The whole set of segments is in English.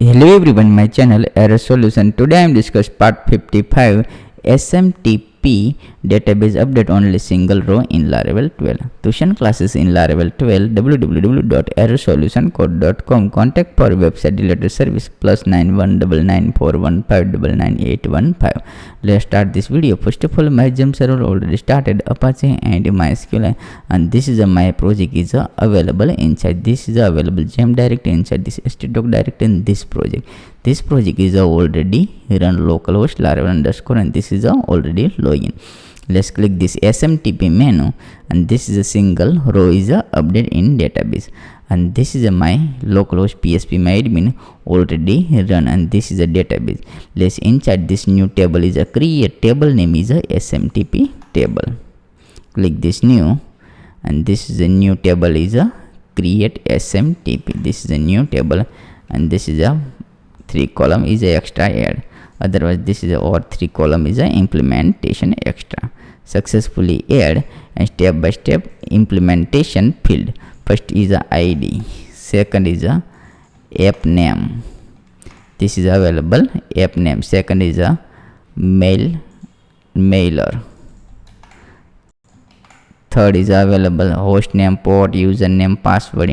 Hello everyone, my channel Error Solution. Today I am discuss part 55 SMTP database update only single row in Laravel 12. Tuition classes in Laravel 12 www.errorsolutioncode.com. Contact for website related service +919941599815. Let's start this video. First of all, my gem server already started Apache and MySQL, and this is my project is available inside. This is available gem directory inside this htdoc directory in this project. This project is already run localhost laravel underscore, and this is already login. Let's click this SMTP menu, and this is a single row is update in database, and this is my localhost PSP my admin already run, and this is a database. Let's inside this new table is a create table name is a SMTP table. Click this new, and this is a new table is a create SMTP. This is a new table, and this is a 3 column is a extra add. Otherwise this is a or 3 column is a implementation extra. Successfully add and step by step implementation field. First is a ID, second is a app name. This is available app name. Second is a mailer. Third is available host name, port, username, password,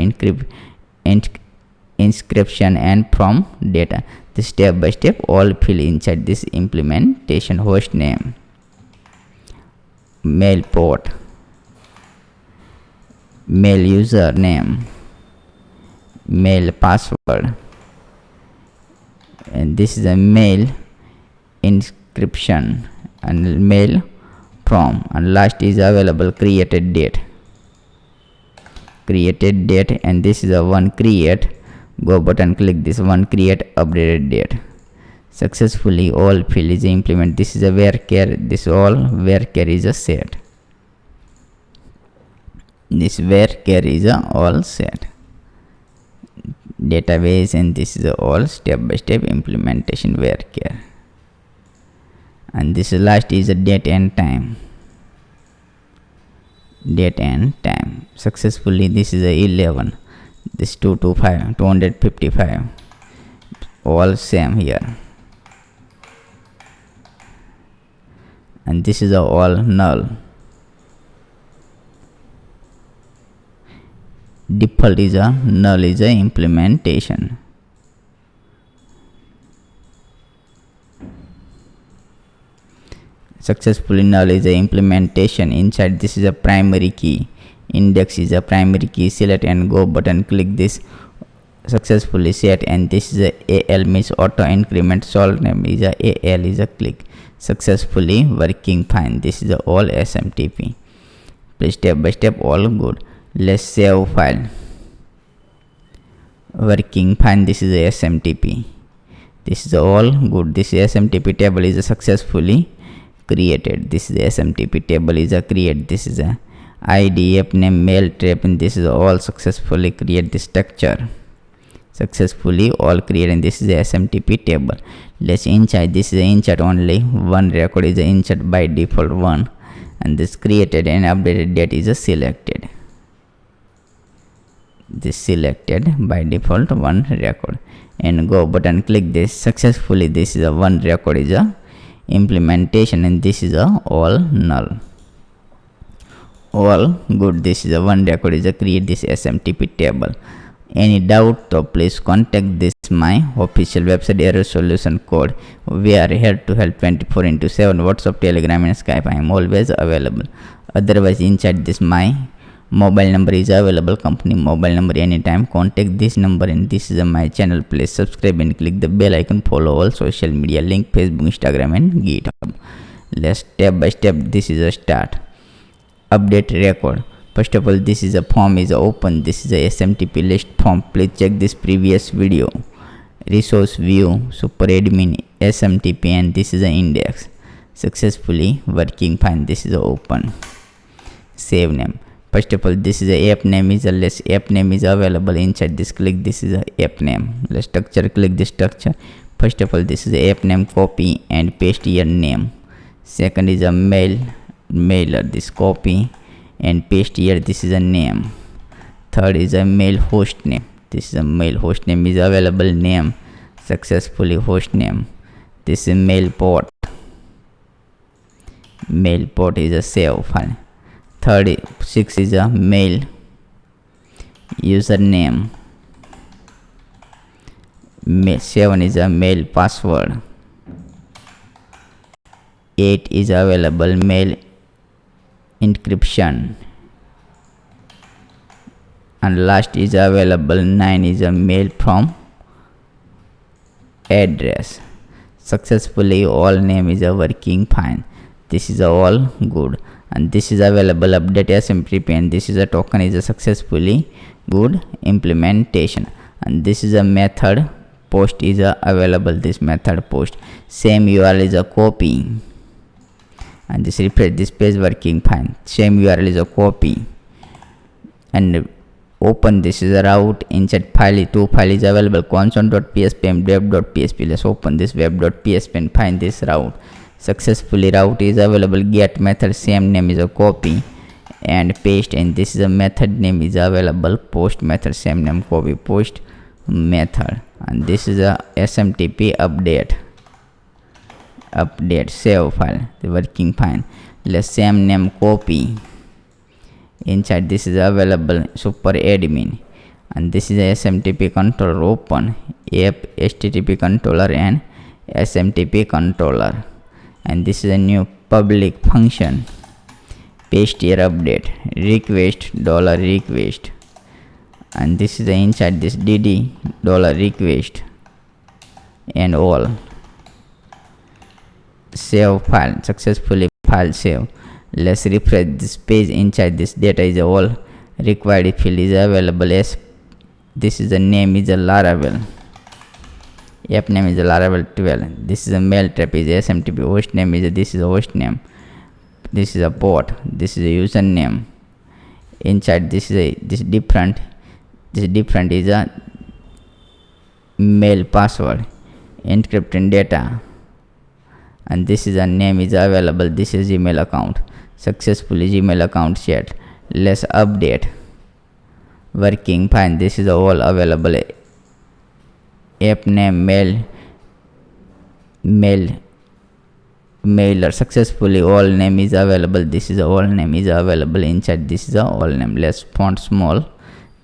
inscription, and from data. This step by step all fill inside this implementation. Host name, mail port, mail username, mail password, and this is a mail inscription and mail from, and last is available created date, and this is a one create. Go button, click this one create updated date. Successfully all field is implement. This is a varchar. This all varchar is a set. This varchar is a all set database, and this is a all step by step implementation varchar. And this last is a date and time. Successfully this is a 11. This 255 all same here, and this is a all null. Default is a null is a implementation. Successfully null is a implementation. Inside this is a primary key. Index is a primary key. Select and go button, click this successfully set, and this is a AL means auto increment. Salt name is a AL is a click. Successfully working fine. This is a all SMTP. Please step by step all good. Let's save file. Working fine. This is a SMTP. This is all good. This SMTP table is a successfully created. This is a SMTP table is a create. This is a ID, app name, mail trap, and this is all successfully create the structure. Successfully all create, and this is the SMTP table. Let's insert. This is insert only one record is insert by default 1, and this created and updated date is selected. This selected by default one record, and go button, click this successfully. This is a one record is a implementation, and this is a all null. All good. This is a one record is a create this SMTP table. Any doubt, so please contact this my official website Error Solution Code. We are here to help 24/7. WhatsApp, Telegram, and Skype. I am always available. Otherwise inside this my mobile number is available, company mobile number. Anytime contact this number, and this is my channel. Please subscribe and click the bell icon. Follow all social media link, Facebook, Instagram, and GitHub. Let's step by step. This is a start. Update record. First of all, this is a form is open. This is a SMTP list form. Please check this previous video. Resource view, super admin, SMTP, and this is an index. Successfully working fine. This is a open. Save name. First of all, this is a app name is a less app name is available inside this. Click this is a app name. Let's structure. Click this structure. First of all, this is a app name. Copy and paste your name. Second is a mailer. This copy and paste here. This is a name. Third is a mail host name. This is a mail host name is available name. successfully host name. This is mail port. Mail port is a save file. 36 is a mail username. 7 is a mail password. 8 is available mail encryption, and last is available 9 is a mail from address. Successfully all name is a working fine. This is all good, and this is available update SMTP, and this is a token is a successfully good implementation. And this is a method post is a available. This method post same URL is a copy, and this refresh this page working fine. Same URL is a copy, and open this is a route. Inside file, two file is available, console.php and web.php. Let's open this web.php and find this route. Successfully route is available. Get method same name is a copy and paste, and this is a method name is available. Post method same name copy post method, and this is a SMTP update save file, the working fine. Let's same name copy. Inside this is available super admin, and this is a SMTP controller. Open app HTTP controller and SMTP controller, and this is a new public function. Paste here update request $request, and this is the inside this dd $request and all. Save file, successfully file save. Let's refresh this page. Inside this data is all required field is available. As this is the name is a Laravel, app name is a Laravel 12. This is a mail trap is SMTP. Host name is this is a host name. This is a port. This is a username. Inside this is a this different is a mail password, encrypting data, and this is a name is available. This is Gmail account. Successfully Gmail account set. Let's update working fine. This is all available. App name mailer. Successfully all name is available. This is all name is available. Inside this is all name. Let's font small.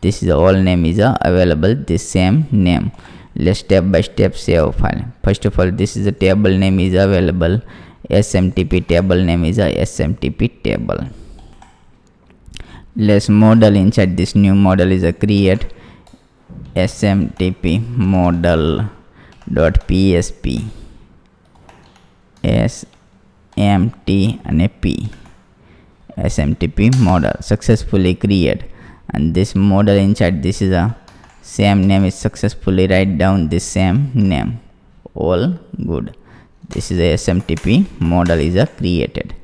This is all name is available. This same name. Let's step by step save file. First of all, this is the table name is available. SMTP table name is a SMTP table. Let's model. Inside this new model is a create SMTP model.php SMT and a P SMTP model. Successfully create, and this model inside this is a same name is successfully write down this same name. All good. This is a SMTP model is a created.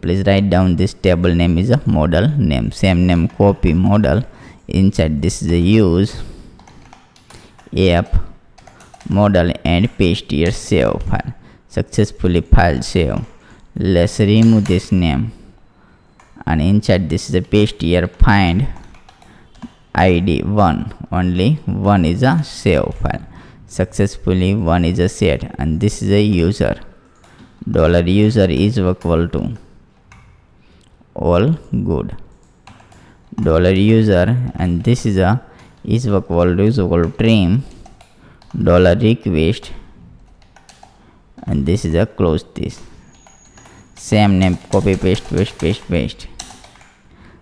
Please write down this table name is a model name. Same name copy model. Inside this is a use app model and paste here save file. Successfully file save. Let's remove this name, and inside this is a paste here find id 1. Only one is a save file. Successfully one is a set, and this is a user. $user is equal to all good. $user, and this is a is equal to trim $request, and this is a close this. Same name copy paste.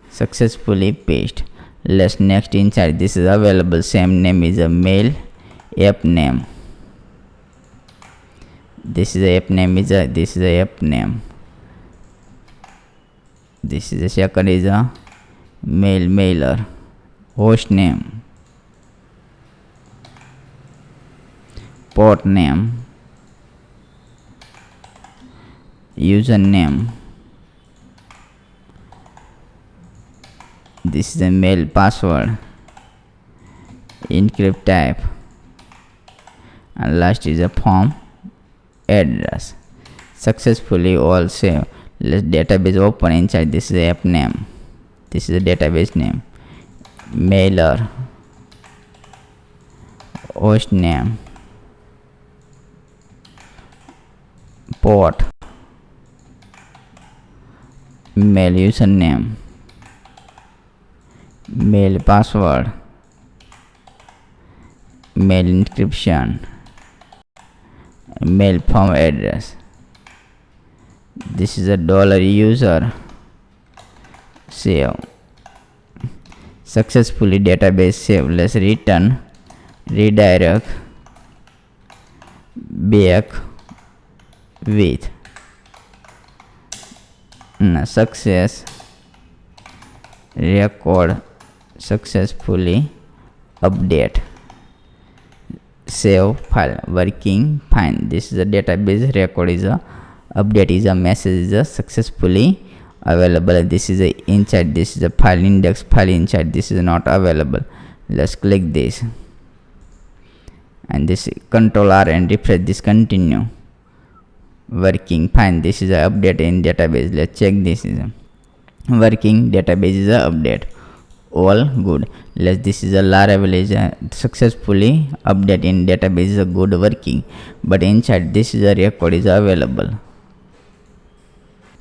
Successfully paste. Let's next inside this is available. Same name is a mail app name. This is a app name is a this is a app name. This is a second is a mailer. Host name, port name, username. This is a mail password, encrypt type, and last is a form address. Successfully all save. Let's database open. Inside this is the app name. This is the database name. Mailer, host name, port, mail username, mail password, mail encryption, mail form address. This is a $user. Save. Successfully database save. Let's return, redirect back with success record successfully update. Save file, working fine. This is a database record is a update is a message is a successfully available. This is a inside, this is a file index, file inside, this is not available. Let's click this and this control R and refresh this, continue. Working fine. This is a update in database. Let's check this is a working, database is a update, all good. This is a Laravel is a successfully update in database is a good working, but inside this is a record is available.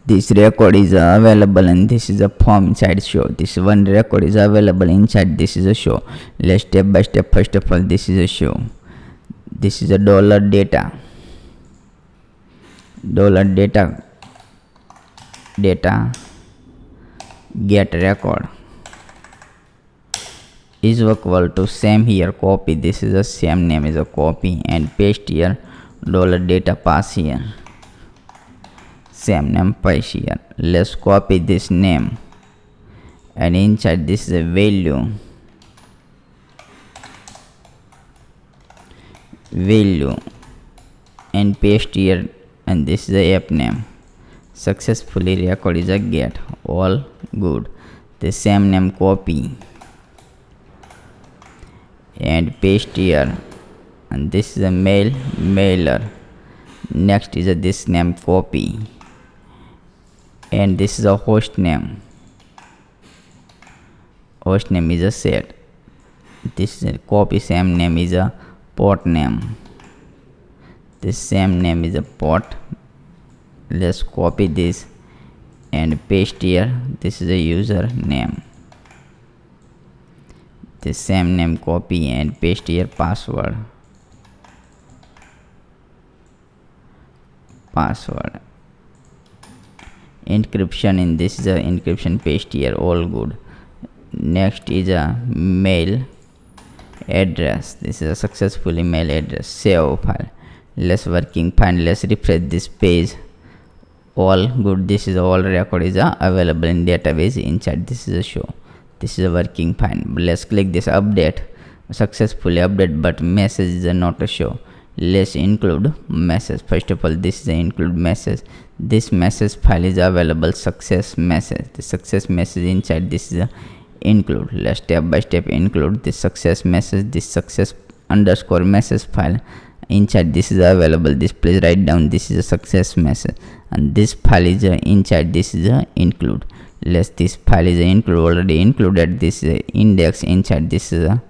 This record is available and this is a form inside show. This one record is available inside, this is a show. Let's step by step. First of all, this is a show. This is a $data get record is equal to same here, copy. This is a same name is a copy and paste here, $data pass here, same name paste here. Let's copy this name and inside this is a value and paste here, and this is the app name. Successfully record is a get, all good. The same name copy and paste here, and this is a mailer. Next is a this name copy and this is a host name is a set. This is a copy, same name is a port name. This same name is a port. Let's copy this and paste here. This is a user name. The same name copy and paste here, password. Encryption in this is a encryption, paste here, all good. Next is a mail address. This is a successfully mail address. Save file. Let's working fine. Let's refresh this page, all good. This is all record is available in database inside. This is a show. This is a working fine. Let's click this update, successfully update, but message is not a show. Let's include message. First of all, this is the include message. This message file is available, success message. The success message inside this is a include. Let's step by step include this success message, this success underscore message file inside. This is available. This please write down. This is a success message and this file is inside. This is a include. This file is include, already included. This is index inside. This is a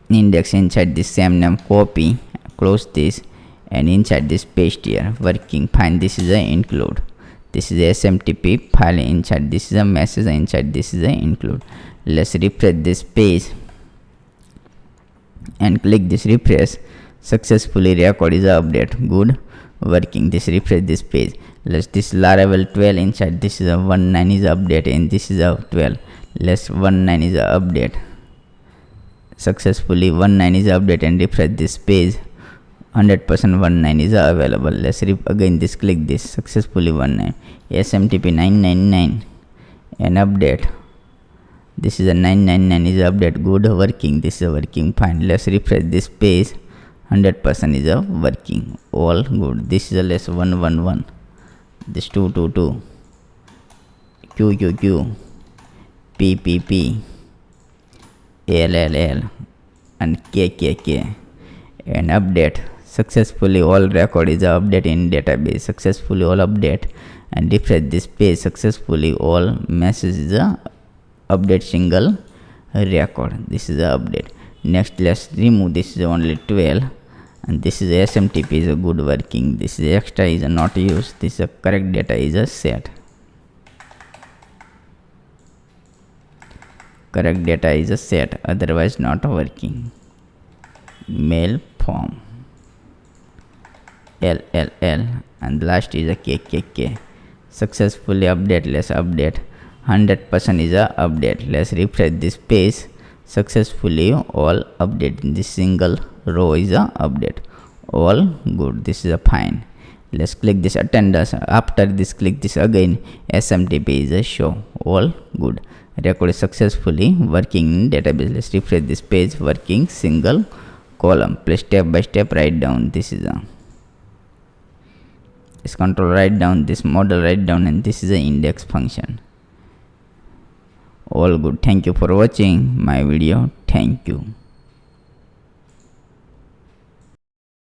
index inside. This same name copy, close this and inside this paste here, working fine. This is a include. This is a SMTP file inside. This is a message inside. This is a include. Let's refresh this page and click this refresh. Successfully record is a update, good working. This refresh this page. This Laravel 12 inside. This is a 19 is update and this is a 12. 19 is a update. Successfully 19 is update and refresh this page. 100% 19 is available. Again this click this, successfully 19 SMTP 999 and update. This is a 999 is update, good working. This is a working fine. Let's refresh this page. 100% is a working, all good. This is a 111. This 222 QQQ PPP LLL and KKK and update. Successfully all record is update in database. Successfully all update and refresh this page. Successfully all message is a update single record. This is the update. Next let's remove. This is only 12 and this is SMTP is a good working. This is extra is a not used. This is a correct data is a set. Correct data is a set, otherwise not working. Mail form LLL, and last is a KKK. Successfully update. Let's update. 100% is a update. Let's refresh this page. Successfully all update. In this single row is a update. All good. This is a fine. Let's click this attendance. After this, click this again. SMTP is a show. All good. Record is successfully working in database. Let's refresh this page. Working single column. Please step by step write down. This is a this control write down, this model write down, and this is the index function. All good. Thank you for watching my video. Thank you.